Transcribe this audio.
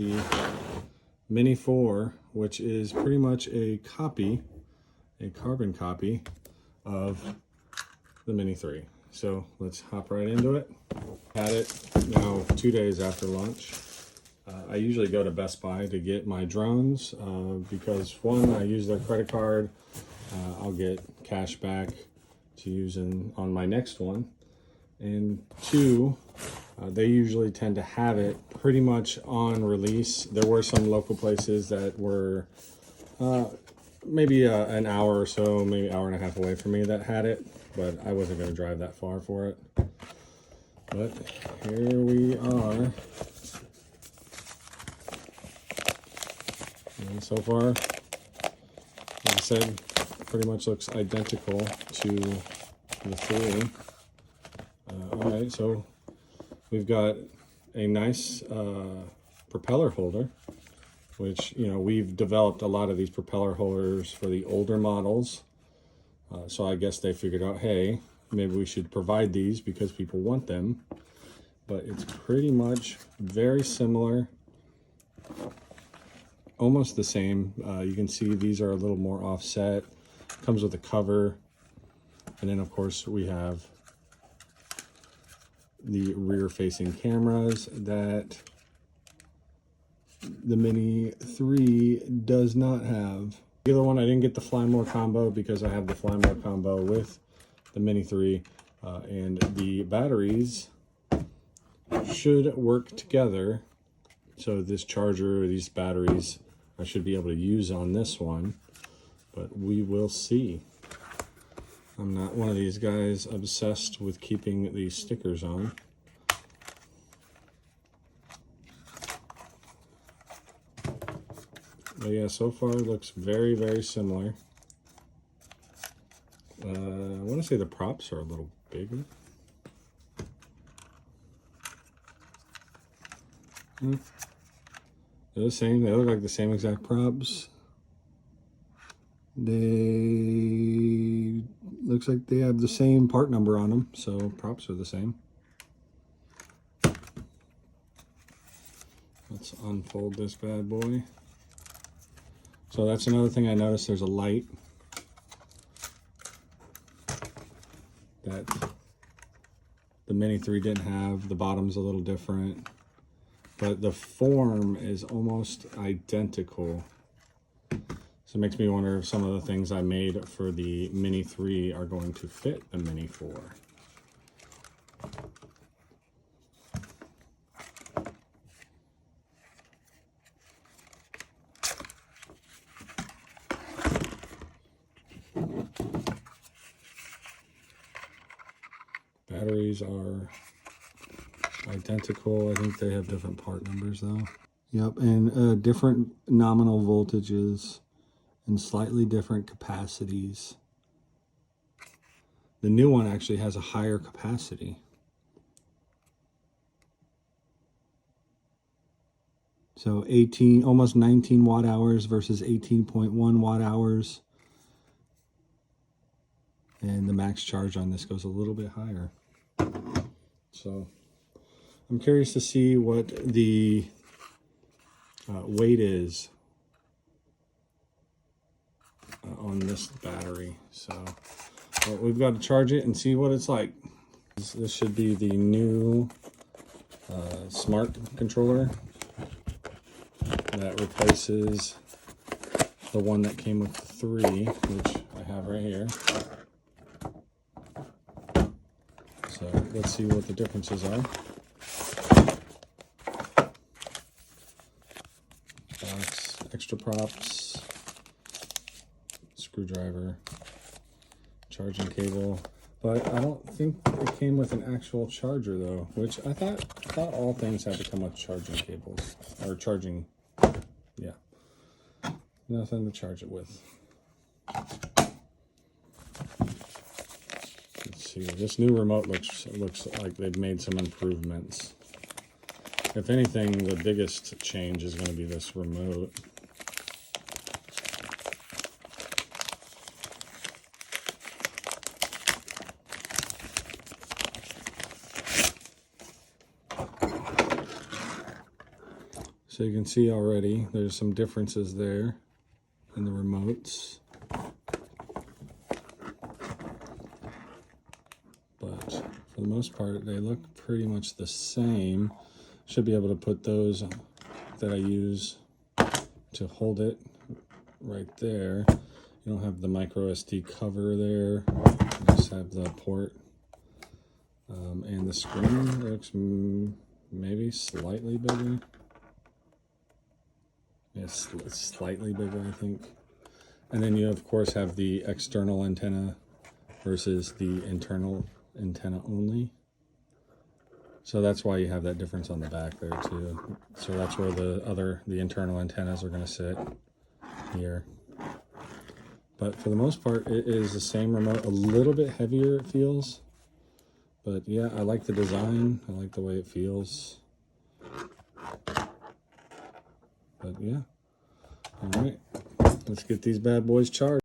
the Mini 4, which is pretty much a copy, a carbon copy of the Mini 3. So let's hop right into it. Had it now 2 days after launch. I usually go to Best Buy to get my drones because one, I use their credit card. I'll get cash back to use on my next one. And two, they usually tend to have it pretty much on release. There were some local places that were maybe an hour or so, maybe an hour and a half away from me that had it, but I wasn't going to drive that far for it. But here we are. And so far, like I said, pretty much looks identical to the 3. All right, so we've got a nice propeller holder, which, you know, we've developed a lot of these propeller holders for the older models. So I guess they figured out, hey, maybe we should provide these because people want them. But it's pretty much very similar, almost the same. You can see these are a little more offset. Comes with a cover. And then, of course, we have the rear-facing cameras that the Mini 3 does not have. The other one, I didn't get the Fly More combo because I have the Fly More combo with the Mini 3, and the batteries should work together. So this charger, these batteries, I should be able to use on this one, but we will see. I'm not one of these guys obsessed with keeping these stickers on. But yeah, so far it looks very, very similar. I want to say the props are a little bigger. They're the same. They look like the same exact props. They looks like they have the same part number on them, so props are the same. Let's unfold this bad boy. So that's another thing I noticed. There's a light that the Mini 3 didn't have. The bottom's a little different, but the form is almost identical. So it makes me wonder if some of the things I made for the Mini 3 are going to fit the Mini 4. Batteries are identical. I think they have different part numbers though. Yep, and different nominal voltages and slightly different capacities. The new one actually has a higher capacity. So 18, almost 19 watt hours versus 18.1 watt hours. And the max charge on this goes a little bit higher. So I'm curious to see what the weight is on this battery. So we've got to charge it and see what it's like. This should be the new smart controller that replaces the one that came with 3, which I have right here. So let's see what the differences are. Box, extra props, screwdriver, charging cable, but I don't think it came with an actual charger though, which I thought all things had to come with charging cables, or charging, yeah. Nothing to charge it with. Let's see, this new remote looks like they've made some improvements. If anything, the biggest change is going to be this remote. So you can see already there's some differences there in the remotes. But for the most part, they look pretty much the same. Should be able to put those that I use to hold it right there. You don't have the micro SD cover there. You just have the port. And the screen looks maybe slightly bigger. Yes, it's slightly bigger, I think. And then you, of course, have the external antenna versus the internal antenna only. So that's why you have that difference on the back there, too. So that's where the internal antennas are going to sit here. But for the most part, it is the same remote. A little bit heavier, it feels. But yeah, I like the design. I like the way it feels. But yeah. All right. Let's get these bad boys charged.